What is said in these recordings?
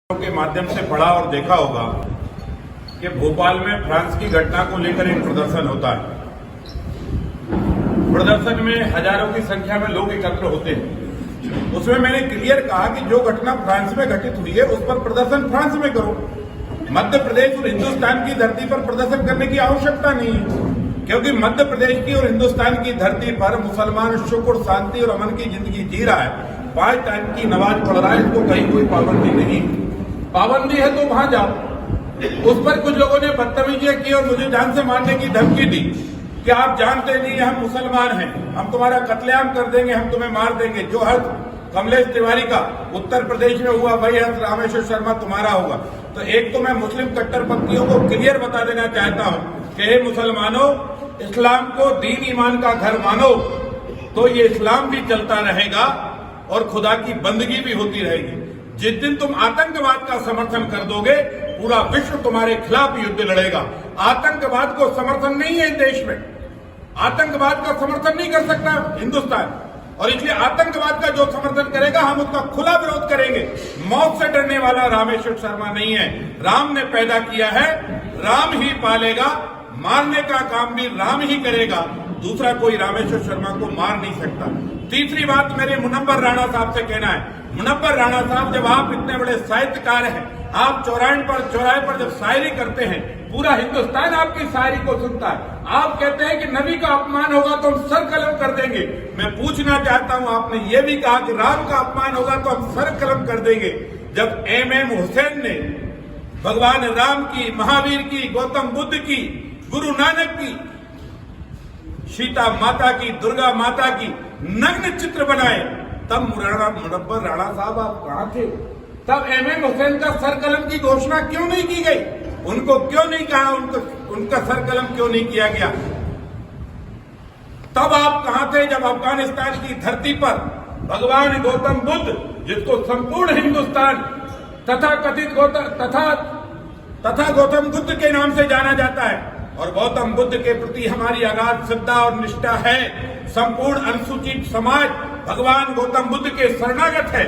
के माध्यम से पढ़ा और देखा होगा कि भोपाल में फ्रांस की घटना को लेकर एक प्रदर्शन होता है। प्रदर्शन में हजारों की संख्या में लोग एकत्र होते हैं। उसमें मैंने क्लियर कहा कि जो घटना फ्रांस में घटित हुई है उस पर प्रदर्शन फ्रांस में करो। मध्य प्रदेश और हिंदुस्तान की धरती पर प्रदर्शन करने की आवश्यकता नहीं है, क्योंकि मध्य प्रदेश की और हिंदुस्तान की धरती पर मुसलमान सुख और शांति और अमन की जिंदगी जी रहा है। 5 टाइम की नमाज पढ़ रहा है, इसको कहीं कोई पाबंदी नहीं। पाबंदी है तो वहां जाओ। उस पर कुछ लोगों ने बदतमीजी की और मुझे जान से मारने की धमकी दी कि आप जानते नहीं हम मुसलमान हैं, हम तुम्हारा कत्लेआम कर देंगे, हम तुम्हें मार देंगे। जो हर्ष कमलेश तिवारी का उत्तर प्रदेश में हुआ वही हर्ष रामेश्वर शर्मा तुम्हारा होगा। तो एक तो मैं मुस्लिम कट्टरपंथियों को क्लियर बता देना चाहता हूं कि हे मुसलमानों, इस्लाम को दीन ईमान का घर मानो तो ये इस्लाम भी चलता रहेगा और खुदा की बंदगी भी होती रहेगी। जिस दिन तुम आतंकवाद का समर्थन कर दोगे, पूरा विश्व तुम्हारे खिलाफ युद्ध लड़ेगा। आतंकवाद को समर्थन नहीं है देश में, आतंकवाद का समर्थन नहीं कर सकता हिंदुस्तान, और इसलिए आतंकवाद का जो समर्थन करेगा हम उसका खुला विरोध करेंगे। मौत से डरने वाला रामेश्वर शर्मा नहीं है। राम ने पैदा किया है, राम ही पालेगा, मारने का काम भी राम ही करेगा। दूसरा कोई रामेश्वर शर्मा को मार नहीं सकता। तीसरी बात मेरे मुनव्वर राणा साहब से कहना है, मुनव्वर राणा साहब, जब आप इतने बड़े साहित्यकार हैं, आप चौराहे पर जब शायरी करते हैं, पूरा हिंदुस्तान आपकी शायरी को सुनता है। आप कहते हैं कि नबी का अपमान होगा तो हम सर कलम कर देंगे। मैं पूछना चाहता हूं, आपने ये भी कहा कि राम का अपमान होगा तो हम सर कलम कर देंगे। जब एम हुसैन ने भगवान राम की, महावीर की, गौतम बुद्ध की, गुरु नानक की, सीता माता की, दुर्गा माता की नग्न चित्र बनाए, तब मुनव्वर राणा साहब आप कहां थे? तब एम हुसैन का सर कलम की घोषणा क्यों नहीं की गई? उनको क्यों नहीं कहा, उनका सर कलम क्यों नहीं किया गया? तब आप कहां थे जब अफगानिस्तान की धरती पर भगवान गौतम बुद्ध, जिसको संपूर्ण हिंदुस्तान तथा गौतम बुद्ध के नाम से जाना जाता है, और गौतम बुद्ध के प्रति हमारी अगाध श्रद्धा और निष्ठा है। संपूर्ण अनुसूचित समाज भगवान गौतम बुद्ध के शरणागत है।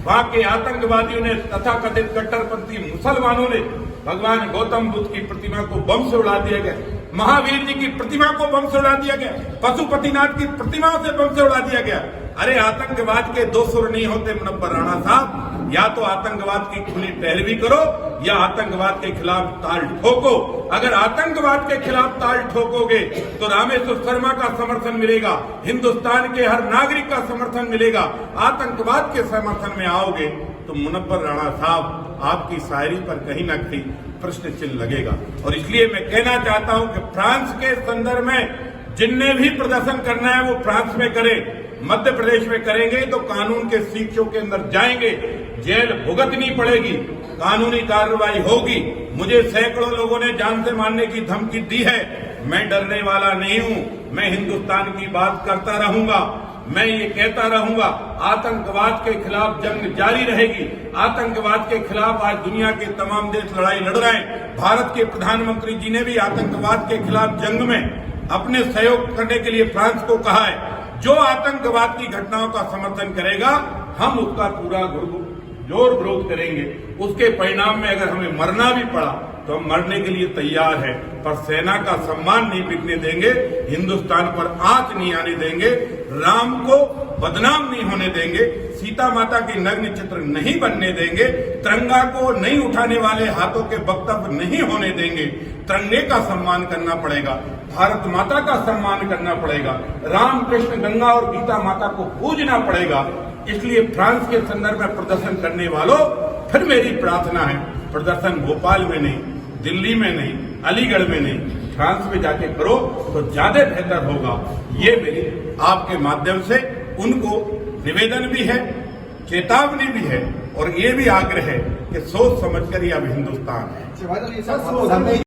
वहां के आतंकवादियों ने, तथाकथित कट्टरपंथी मुसलमानों ने भगवान गौतम बुद्ध की प्रतिमा को बम से उड़ा दिया गया, महावीर जी की प्रतिमा को बम से उड़ा दिया गया, पशुपतिनाथ की प्रतिमाओं से बम से उड़ा दिया गया। अरे आतंकवाद के दो सुर नहीं होते मुनव्वर राणा साहब। या तो आतंकवाद की खुली पैरवी करो या आतंकवाद के खिलाफ ताल ठोको। अगर आतंकवाद के खिलाफ ताल ठोकोगे तो रामेश्वर शर्मा का समर्थन मिलेगा, हिंदुस्तान के हर नागरिक का समर्थन मिलेगा। आतंकवाद के समर्थन में आओगे तो मुनव्वर राणा साहब, आपकी शायरी पर कहीं न कहीं प्रश्न चिन्ह लगेगा। और इसलिए मैं कहना चाहता हूं कि फ्रांस के संदर्भ में जिनने भी प्रदर्शन करना है वो फ्रांस में करें। मध्य प्रदेश में करेंगे तो कानून के शिक्षों के अंदर जाएंगे, जेल भुगतनी पड़ेगी, कानूनी कार्रवाई होगी। मुझे सैकड़ों लोगों ने जान से मारने की धमकी दी है। मैं डरने वाला नहीं हूं, मैं हिंदुस्तान की बात करता रहूंगा। मैं ये कहता रहूंगा, आतंकवाद के खिलाफ जंग जारी रहेगी। आतंकवाद के खिलाफ आज दुनिया के तमाम देश लड़ाई लड़ रहे हैं। भारत के प्रधानमंत्री जी ने भी आतंकवाद के खिलाफ जंग में अपने सहयोग करने के लिए फ्रांस को कहा है। जो आतंकवाद की घटनाओं का समर्थन करेगा, हम उसका पूरा जोर विरोध करेंगे। उसके परिणाम में अगर हमें मरना भी पड़ा तो हम मरने के लिए तैयार है, पर सेना का सम्मान नहीं बिकने देंगे, हिंदुस्तान पर आंच नहीं आने देंगे, राम को बदनाम नहीं होने देंगे, सीता माता की नग्न चित्र नहीं बनने देंगे, तिरंगा को नहीं उठाने वाले हाथों के वक्तव्य नहीं होने देंगे। तिरंगे का सम्मान करना पड़ेगा, भारत माता का सम्मान करना पड़ेगा, राम कृष्ण गंगा और गीता माता को पूजना पड़ेगा। इसलिए फ्रांस के संदर्भ में प्रदर्शन करने वालों, फिर मेरी प्रार्थना है, प्रदर्शन भोपाल में नहीं, दिल्ली में नहीं, अलीगढ़ में नहीं, फ्रांस में जाके करो तो ज्यादा बेहतर होगा। ये मेरी आपके माध्यम से उनको निवेदन भी है, चेतावनी भी है, और ये भी आग्रह है कि सोच समझकर ही अब हिंदुस्तान है।